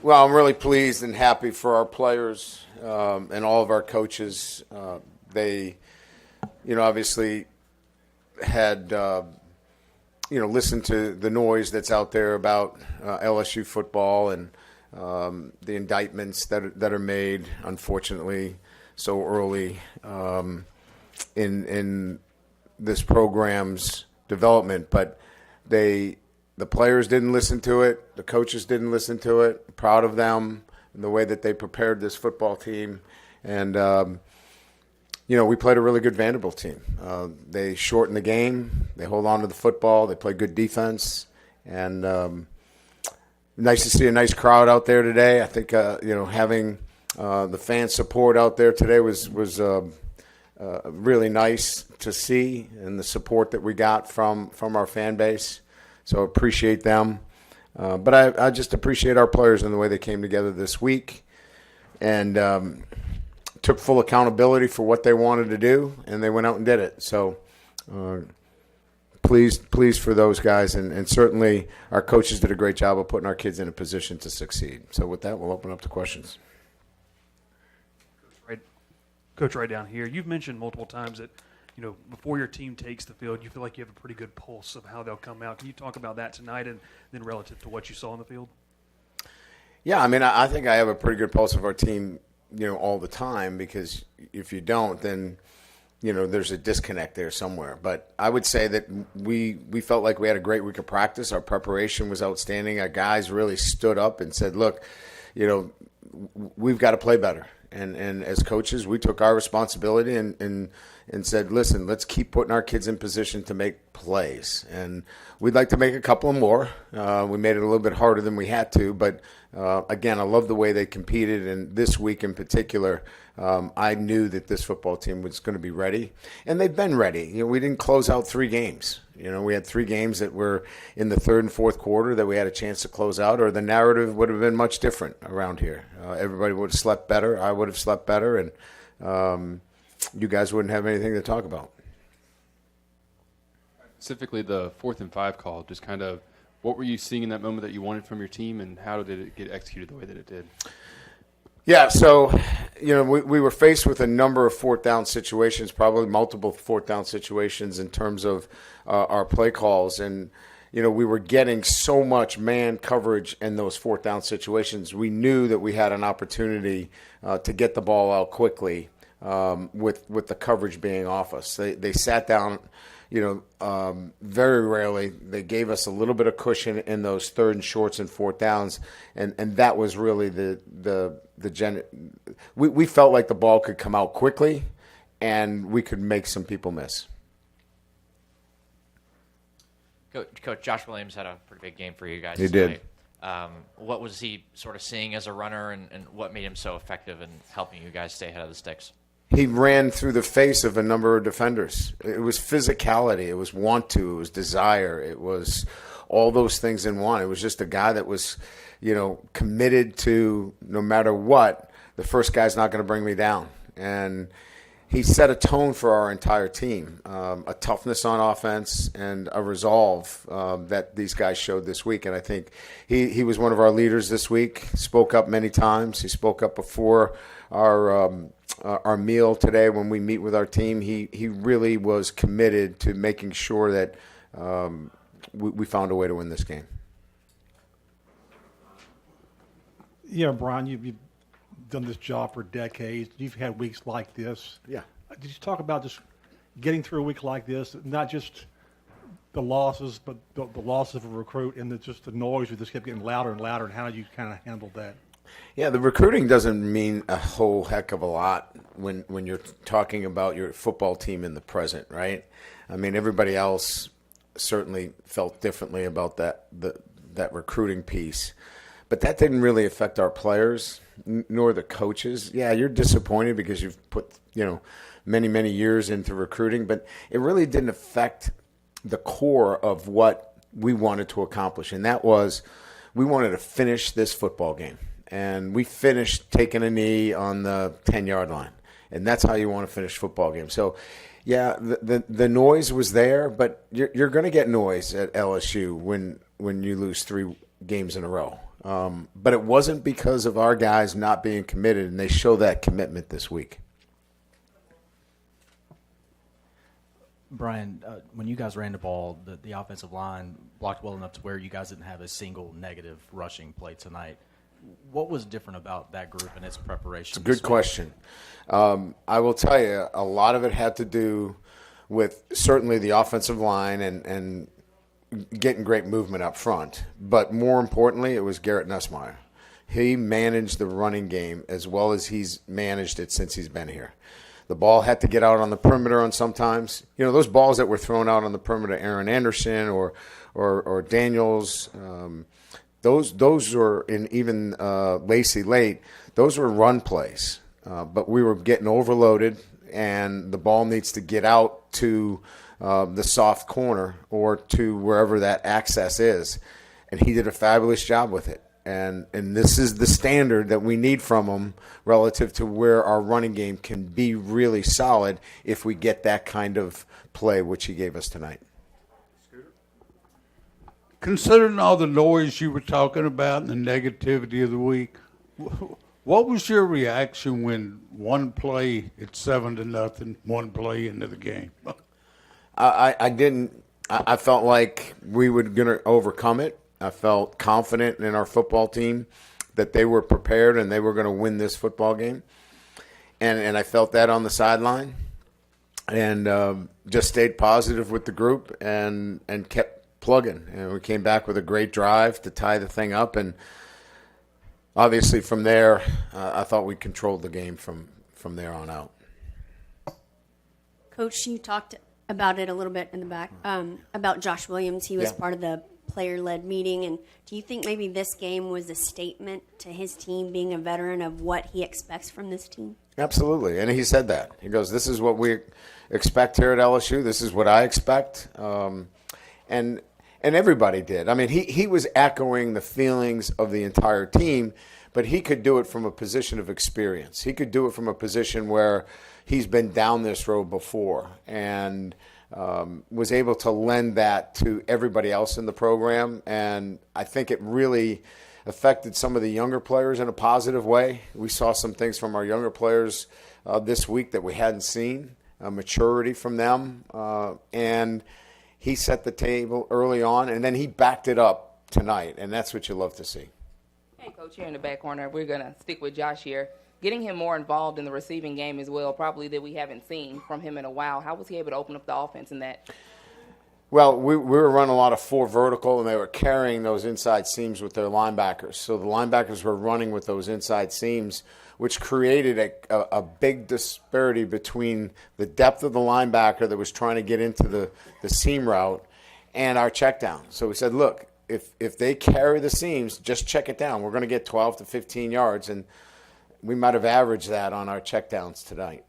Well, I'm really pleased and happy for our players and all of our coaches. They, obviously had, listened to the noise that's out there about LSU football and the indictments that are made, unfortunately, so early in this program's development. But the players didn't listen to it. The coaches didn't listen to it. Proud of them and the way that they prepared this football team. And, we played a really good Vanderbilt team. They shorten the game. They hold on to the football. They play good defense. And nice to see a nice crowd out there today. I think, having the fan support out there today was really nice to see, and the support that we got from our fan base. So appreciate them. But I just appreciate our players and the way they came together this week and took full accountability for what they wanted to do, and they went out and did it. So pleased for those guys, and certainly our coaches did a great job of putting our kids in a position to succeed. So with that, we'll open up to questions. Coach, right down here, you've mentioned multiple times that, before your team takes the field, you feel like you have a pretty good pulse of how they'll come out. Can you talk about that tonight and then relative to what you saw on the field? Yeah, I think I have a pretty good pulse of our team, all the time, because if you don't, then, there's a disconnect there somewhere. But I would say that we felt like we had a great week of practice. Our preparation was outstanding. Our guys really stood up and said, look, we've got to play better. And as coaches, we took our responsibility and said, listen, let's keep putting our kids in position to make plays. And we'd like to make a couple more. We made it a little bit harder than we had to. But, again, I love the way they competed. And this week in particular, I knew that this football team was going to be ready. And they've been ready. We didn't close out 3 games. We had 3 games that were in the third and fourth quarter that we had a chance to close out, or the narrative would have been much different around here. Everybody would have slept better. I would have slept better, and you guys wouldn't have anything to talk about. Specifically, the 4th and 5 call, just kind of what were you seeing in that moment that you wanted from your team, and how did it get executed the way that it did? Yeah, so, we were faced with a number of 4th down situations, probably multiple 4th down situations in terms of our play calls. And, we were getting so much man coverage in those 4th down situations. We knew that we had an opportunity to get the ball out quickly with the coverage being off us. They sat down, very rarely. They gave us a little bit of cushion in those 3rd and shorts and 4th downs, and that was really we felt like the ball could come out quickly, and we could make some people miss. Coach Josh Williams had a pretty big game for you guys. He tonight. did. What was he sort of seeing as a runner, and what made him so effective in helping you guys stay ahead of the sticks? He ran through the face of a number of defenders. It was physicality. It was want to. It was desire. It was all those things in one. It was just a guy that was, committed to no matter what, the first guy's not going to bring me down. And he set a tone for our entire team, a toughness on offense and a resolve that these guys showed this week. And I think he was one of our leaders this week, spoke up many times. He spoke up before our meal today when we meet with our team. He really was committed to making sure that we found a way to win this game. Yeah, Brian, you've done this job for decades. You've had weeks like this. Yeah. Did you talk about just getting through a week like this, not just the losses, but the loss of a recruit and just the noise just kept getting louder and louder, and how you kind of handled that? Yeah, the recruiting doesn't mean a whole heck of a lot when you're talking about your football team in the present, right? Everybody else certainly felt differently about that recruiting piece. But that didn't really affect our players nor the coaches. Yeah, you're disappointed because you've put, many, many years into recruiting, but it really didn't affect the core of what we wanted to accomplish. And that was we wanted to finish this football game. And we finished taking a knee on the 10-yard line. And that's how you want to finish football games. So, yeah, the noise was there, but you're going to get noise at LSU when you lose 3 games in a row. But it wasn't because of our guys not being committed, and they show that commitment this week. Brian, when you guys ran the ball, the offensive line blocked well enough to where you guys didn't have a single negative rushing play tonight. What was different about that group and its preparation? It's a good question. I will tell you, a lot of it had to do with certainly the offensive line and getting great movement up front. But more importantly, it was Garrett Nussmeier. He managed the running game as well as he's managed it since he's been here. The ball had to get out on the perimeter on sometimes. You know, those balls that were thrown out on the perimeter, Aaron Anderson or Daniels, those were, and even Lacey Late, those were run plays. But we were getting overloaded, and the ball needs to get out to the soft corner or to wherever that access is. And he did a fabulous job with it. And this is the standard that we need from him relative to where our running game can be really solid if we get that kind of play, which he gave us tonight. Considering all the noise you were talking about and the negativity of the week, what was your reaction when one play it's 7-0, one play into the game? I didn't. I felt like we were going to overcome it. I felt confident in our football team that they were prepared and they were going to win this football game. And I felt that on the sideline, and just stayed positive with the group and kept plugging. And we came back with a great drive to tie the thing up. And obviously from there, I thought we controlled the game from there on out. Coach, you talked about it a little bit in the back, about Josh Williams. He was part of the player-led meeting. And do you think maybe this game was a statement to his team, being a veteran, of what he expects from this team? Absolutely. And he said that. He goes, this is what we expect here at LSU. This is what I expect. And everybody did. I mean, he was echoing the feelings of the entire team, but he could do it from a position of experience. He could do it from a position where he's been down this road before and was able to lend that to everybody else in the program. And I think it really affected some of the younger players in a positive way. We saw some things from our younger players this week that we hadn't seen, maturity from them. And he set the table early on, and then he backed it up tonight, and that's what you love to see. Hey, Coach, here in the back corner, we're going to stick with Josh here. Getting him more involved in the receiving game as well, probably that we haven't seen from him in a while. How was he able to open up the offense in that? Well, we were running a lot of 4 vertical, and they were carrying those inside seams with their linebackers. So the linebackers were running with those inside seams, which created a big disparity between the depth of the linebacker that was trying to get into the seam route and our check down. So we said, look, if they carry the seams, just check it down. We're going to get 12 to 15 yards, and we might have averaged that on our checkdowns tonight.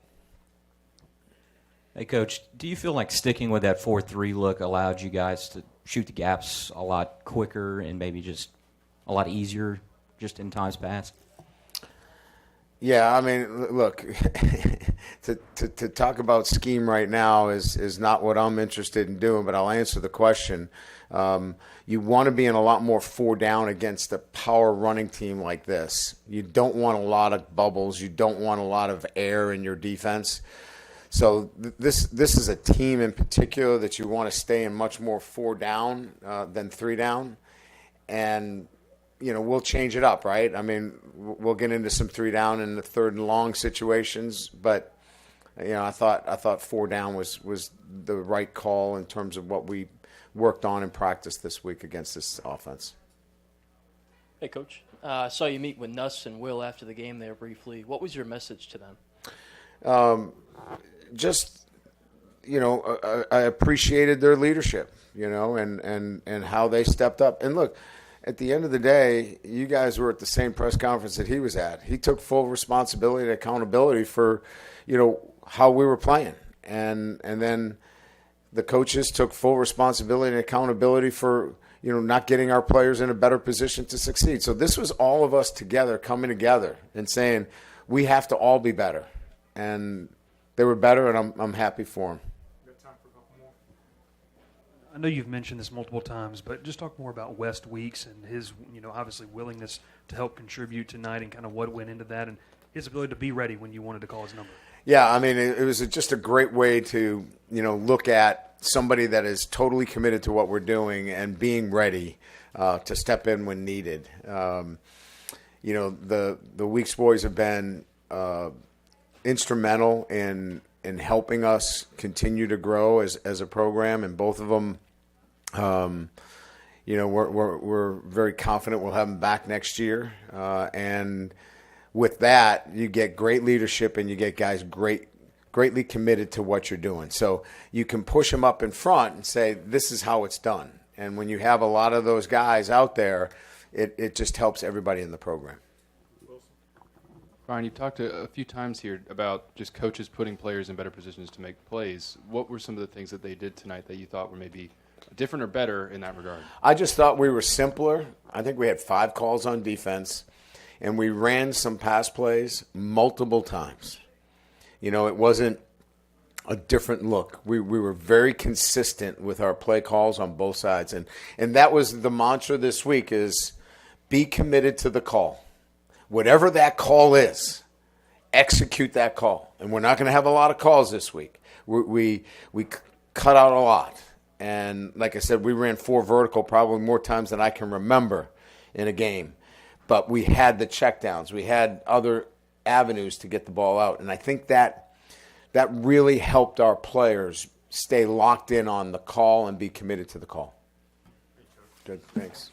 Hey, Coach, do you feel like sticking with that 4-3 look allowed you guys to shoot the gaps a lot quicker and maybe just a lot easier just in times past? Yeah, I mean, look, to talk about scheme right now is not what I'm interested in doing, but I'll answer the question. You want to be in a lot more 4 down against a power running team like this. You don't want a lot of bubbles. You don't want a lot of air in your defense. So this is a team in particular that you want to stay in much more 4 down than 3 down. And, you know, we'll change it up, right? I mean, we'll get into some 3 down in the 3rd and long situations, but, you know, I thought 4 down was the right call in terms of what we worked on in practice this week against this offense. Hey, Coach. I saw you meet with Nuss and Will after the game there briefly. What was your message to them? Just, you know, I appreciated their leadership, you know, and how they stepped up. And look, at the end of the day, you guys were at the same press conference that he was at. He took full responsibility and accountability for, you know, how we were playing. And then the coaches took full responsibility and accountability for, you know, not getting our players in a better position to succeed. So this was all of us together, coming together and saying, we have to all be better. And they were better, and I'm happy for them. I know you've mentioned this multiple times, but just talk more about West Weeks and his, obviously willingness to help contribute tonight and kind of what went into that and his ability to be ready when you wanted to call his number. Yeah, I mean, it was just a great way to, look at somebody that is totally committed to what we're doing and being ready to step in when needed. The Weeks boys have been instrumental in helping us continue to grow as a program, and both of them, we're very confident we'll have them back next year. And with that, you get great leadership and you get guys greatly committed to what you're doing. So you can push them up in front and say, this is how it's done. And when you have a lot of those guys out there, it just helps everybody in the program. Brian, you've talked a few times here about just coaches putting players in better positions to make plays. What were some of the things that they did tonight that you thought were maybe different or better in that regard? I just thought we were simpler. I think we had 5 calls on defense, and we ran some pass plays multiple times. It wasn't a different look. We were very consistent with our play calls on both sides. And that was the mantra this week is be committed to the call. Whatever that call is, execute that call. And we're not going to have a lot of calls this week. We cut out a lot. And like I said, we ran 4 vertical probably more times than I can remember in a game. But we had the checkdowns. We had other avenues to get the ball out. And I think that really helped our players stay locked in on the call and be committed to the call. Good, thanks.